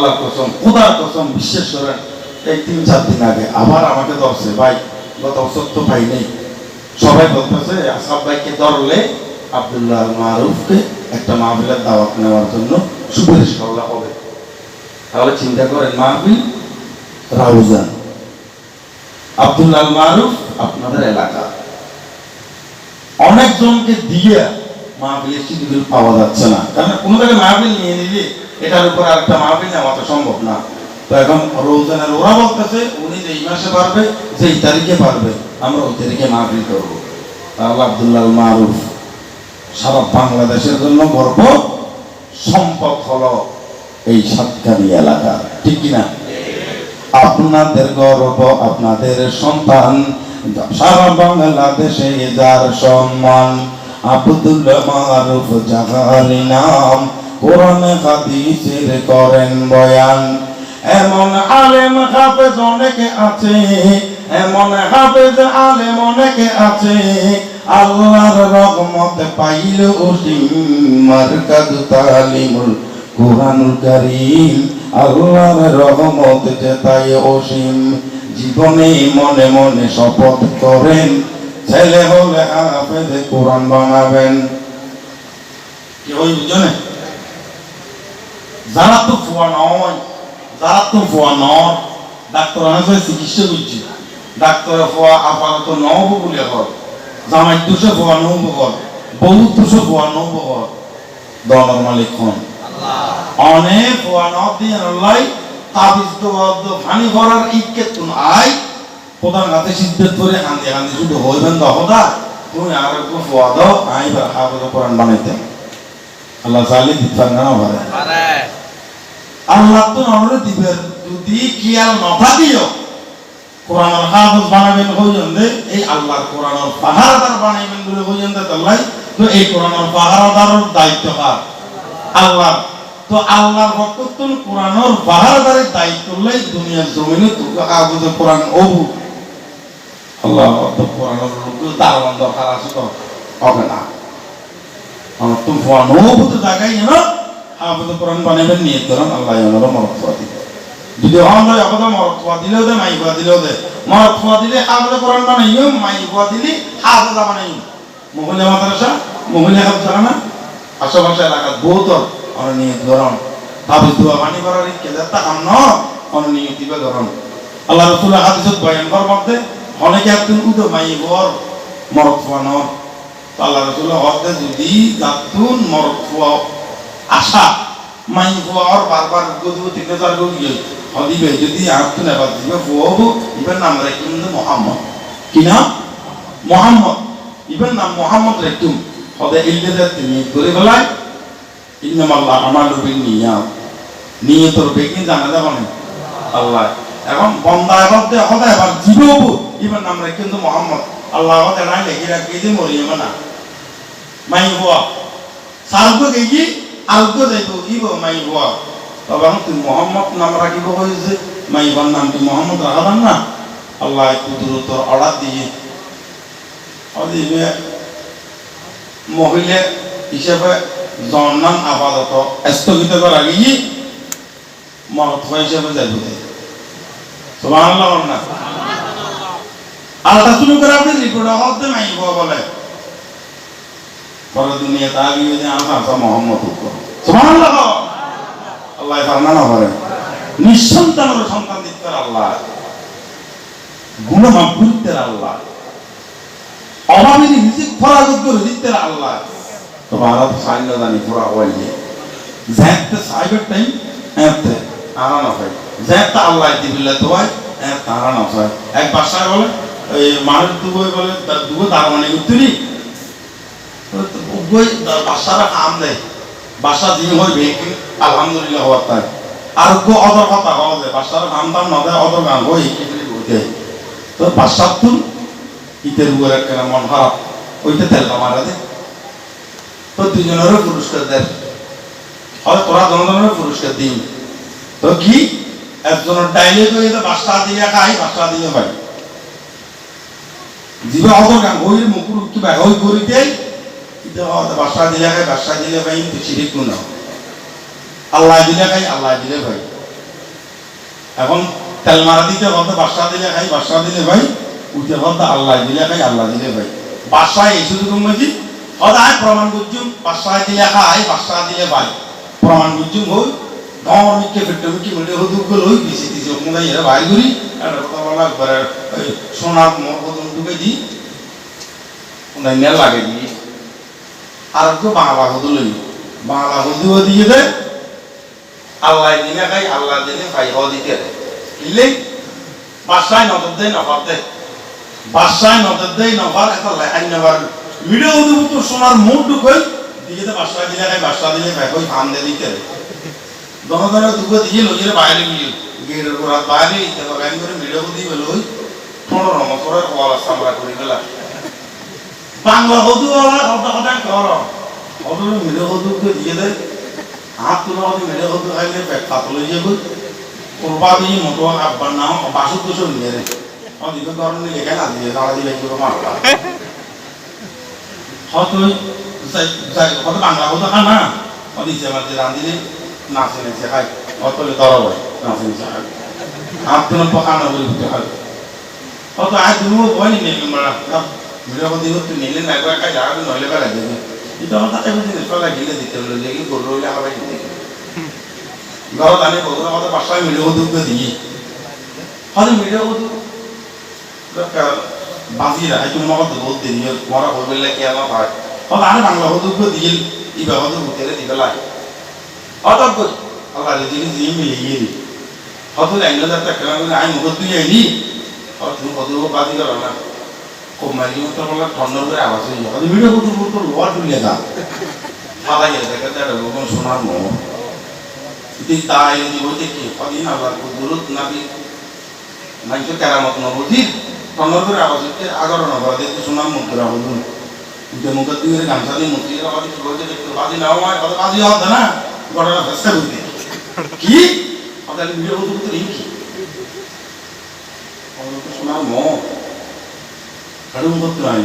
আল্লাহর কসম, খোদার কসম, বিশ্বাস করেন এই 3-4 দিন আগে আবার আমাকে ধরছে, ভাই গত বছর তো ভাই নেই, সবাই বলতেছে আসাদ ভাইকে ধরলে আব্দুল্লাহ মারুফকে একটা মাহফিলের দাওয়াত নেওয়ার জন্য সুপারিশ করা হবে। তাহলে চিন্তা করেন, মাহফিল রাউজান, আব্দুল্লাহ মারুফ আপনাদের এলাকা, অনেকজনকে দিয়ে মাহফিলের শিডিউল পাওয়া যাচ্ছে না, কারণ কোনো জায়গায় মাহফিল নিয়ে নিলে এটার উপর আরেকটা মাহফিল নেওয়া তো সম্ভব না। তো এখন রৌজানের ওরা বলতেছে উনি যেই মাসে পারবে, যেই তারিখে পারবে, আমরা ওই তারিখে মাহফিল করবো। তাহলে আব্দুল্লাহ মারুফ সারা বাংলাদেশের জন্য গর্ব, সম্পদ হলো এই সাতকানি এলাকা, ঠিক কিনা? আপনাদের গর্ব, আপনাদের সন্তান, সারা বাংলাদেশে যার সম্মান, আব্দুল্লাহ মারুফ জাহারি নাম, কোরআন হাদিসের করেন বয়ান। এমন আলেম হাফেজ অনেকে আছে, এমন হাফেজ আলেম অনেকে আছে, আল্লাহর রহমত পাইল অসীম, মারকাজ তালিমুল কুরআনুল কারীম, আল্লাহর রহমত যে তাই অসীম। জীবনে মনে মনে শপথ করেন, ছেলে হলে হাফেজ কোরআন বানাবেন। কি ওই বুঝনে যারা তো ফুয়া নয়, যারা তো ফুয়া নয়, ডাক্তার আছে চিকিৎসা করছে, ডাক্তার ফুয়া আপাতত নহব বলে ঘর, জামাই দুশো ফুয়া নহব ঘর, বহু দুশো ফুয়া নহব ঘর, দলের মালিক হন অনেক ফুয়া নহ দিয়ে আল্লাহ তাবিজ তো ফানি ভরার ইকে তুন আই প্রধান হাতে সিদ্ধের ধরে হান্দি হান্দি শুধু হইবেন দহদা, তুমি আর একটু ফুয়া দাও, আই বার হাফেজ কোরআন বানাইতেন। আল্লাহ চাইলে দিতে না পারে, আল্লাহ তো নরে দিবেন, যদি খেয়াল না থাকিও কোরআনের হাফেজ বানাবেন হইজন দে, এই আল্লাহর কোরআনের পাহারাদার বানাইবেন বলে হইজন দে তাল্লাই। তো এই কোরআনের পাহারাদারের দায়িত্ব কার? আল্লাহ। তো আল্লাহর বক্তব্য কোরআনের পাহারাদারের দায়িত্ব লই দুনিয়ার জমিনে তোকে হাফেজ কোরআন ওবু আল্লাহ তো কোরআনের লোক দারওয়ান দরকার আছে, তো হবে না। আমার তো ফোন ওবু তো জায়গায় না হাফেজ কোরআন বানাবেন নিয়ে ধরেন, আল্লাহ ওনারা মরদ ফোয়া দিবে। যদি আমরা এখন মরদ ফোয়া দিলেও দে, মাই ফোয়া দিলেও দে, মরদ ফোয়া দিলে হাফেজ কোরআন বানাইও, মাই ফোয়া দিলে হাফেজ বানাইও। মহিলা মাদ্রাসা, মহিলা হাফেজ না আশেপাশে এলাকার বহুত আমরা নিয়ে ধরন হাফেজ দোয়া বানি করার ইচ্ছে যাতে কাম ন আমরা নিয়ে দিবে ধরন। আল্লাহ রাসূলের হাদিসত বয়ান করার মধ্যে অনেকে একদিন উদো মাই বর মরদ ফোয়া ন, আল্লাহ রাসূলের হদে যদি যাতুন মরদ ফোয়া আশা মাই ফোয়ার বারবার গদু তিনে চার গিয়ে হদিবে, যদি আতুন এবার দিবে ফোয়াবো ইবেন নাম রাখুন মুহাম্মদ, কি নাম? মুহাম্মদ। ইবেন নাম মুহাম্মদ রাখুন হদে ইল্লে তিনি করে ফেলায়। ইন্নামাল্লাহ আমালু বিন্নিয়াত, নিয়তের বেগনি জানা যাবে না আল্লাহ। এখন বন্দা হদে হদে এবার জীবব ইবেন নাম রাখুন মুহাম্মদ, আল্লাহ হদে নাই লেখি রাখি দি মরিয়ম না মাই ফোয়া সারগো গেই আলগো যাইব ইব মাই ফোয়া। তবে তুই মোহাম্মদ নাম রাখিব হয়েছে, মাইবার নাম তুই মোহাম্মদ রাখাবেন না। আল্লাহ কুদরতর অর্ডার দিয়ে মহিলা হিসেবে জন্নাম আপাতত স্থগিত করা গিয়ে মরদ হিসেবে যাইব। সুবহানাল্লাহ না আল্লাহ শুরু করে আপনি রিপোর্ট হতে মাইব বলে পরে দুনিয়া তা গিয়ে যে আসা মোহাম্মদ সুবহানাল্লাহ। আল্লাহ ফারমান করে নিঃসন্তানের সন্তান দিতে আল্লাহ, গুনাহ মাফ করতে আল্লাহ, অভাবী রিজিক ফরাগত করে দিতে আল্লাহ। তো ভারত সাইন্য জানি পুরা হইলে যেতে সাইবের টাইম এতে আরা না হয়, যেতে আল্লাহ দিবিল্লা তো হয় এত আরা না হয়। এক বাসায় বলে এই মানুষ দুবই বলে দুবো দারমানি উত্তরি বই বাসারা কাম দেয়, বাসা দিয়ে হয় বেকি আলহামদুলিল্লাহ হওয়ার তাই আর গো অদর কথা হওয়া যায়, বাসার কাম টাম না দেয় অদর গান হই হইতে। তো বাসার তুন ইতের উপর একটা মন খারাপ ওইটা তেলটা মারা দেয়। তো দুজনেরও পুরস্কার দেয়, হয় তোরা জনজনের পুরস্কার দিন। তো কি একজনের ডাইলে করে বাসা দিয়ে খাই, বাসা দিয়ে ভাই জীবে অদর গান হই মুকুর উঠতে হই করিতে বাসা দিলে খাই, বাসা দিলে ভাই শিরিক গুণ, আল্লাহ দিলে খাই, আল্লাহ দিলে ভাই। এখন তেল মারা দিতে হতে বাসা দিলে খাই বাসা দিলে ভাই উঠে হতে আল্লাহ দিলে খাই আল্লাহ দিলে ভাই বাসায় এই শুধু কমেছি সদায় প্রমাণ করছুম বাসায় দিলে খাই বাসা দিলে ভাই প্রমাণ করছুম হই গাঁৱৰ মিকে ফেটে মিকে মিলে হদুক গল হই বিসি দিছি ওখানে এরা ভাই করি আর কতলা করে সোনা মোর কদম ঢুকে দি ওনাই নেল লাগে দি আর তো বাংলা হদু লই বাংলা হদু দিয়ে দে আল্লাহ দিলে খাই আল্লাহ দিলে খাই হ দিতে ইলে বাসায় নজর দেয় নফার দেয় বাসায় নজর দেয় নফার একটা আইনবার ভিডিও হদু তো সোনার মুখ ঢুকই দিয়ে দে বাসায় দিলে খাই বাসা দিলে খাই কই ফান দে দিতে দনদন দুগো দিয়ে লইরে বাইরে গিয়ে গেরের রাত বাইরে ইতে লাইন করে ভিডিও দি বলই 15 বছরের ওয়ালা সামরা করে গেল বাংলা হদু ওয়ালা কথা কথা কর হদু ভিডিও হদু কে দিয়ে দে হাত তুলো হদু ভিডিও হদু খাইলে পেট পাতল হয়ে যাবে করবা দিয়ে মতো আব্বার নাম 62 বছর নিয়ে রে অদিক কারণে লেখা না দিয়ে দাঁড়া দিলে কি মারবা হয়তো কত বাংলা হদু খানা অদিক যে আমাদের রান্দিলে নাচে নাচে খাই অতলে দরব হয় নাচে নাচে খাই আপনার পকানো বলে উঠতে হয় অত আয় তুমি বই নিলে আমরা ভিডিও দিও তুই নিলে না একবার খাই যাবে নইলে বেলা দেবে এটা আমার তাতে বুঝি না চলা গিলে দিতে হলো লেগে গরু হইলে খাবাই দিতে ধরো জানি বগুড়া কত বাসায় ভিডিও দুঃখে দিই হয়তো ভিডিও বাঁচিয়ে রাখে তুমি আমার বহুত দেরি মরা বলবে কি আমার ভাই হয়তো আরে বাংলা হদুকে দিয়ে এই ব্যবহার উঠে দিবে লাগে অতক কই আল্লাহ রিজিক দিয়ে মিলিয়ে দি হয়তো লাইন দাঁড়া কেন বলে আমি মুখ দিয়ে আইলি আর তুমি কত বাদি করো না খুব মারি মতো বলা ঠান্ডা করে আওয়াজ হয়ে যাবে ভিডিও কত বলতো লোয়ার তুলে দা ফালা গেছে দেখে তার লোকন শোনার মো ইতি তাই দিব কি কদিন আল্লাহ কুদরত নাবি মাইকে কেরামত নবুদির ঠান্ডা করে আওয়াজ হচ্ছে আগর না বলা দেখতে শোনার মুখ করে হলো যে মুখ দিয়ে গামছা দিয়ে মুখ দিয়ে আওয়াজ বলতে দেখতে বাদি না হয় কত বাদি হবে না ঘটনা ফেসকা বুঝতে কি আপনার ভিডিও বলতে বলতে নেই কি শোনার মো হাড়ুম করতে নাই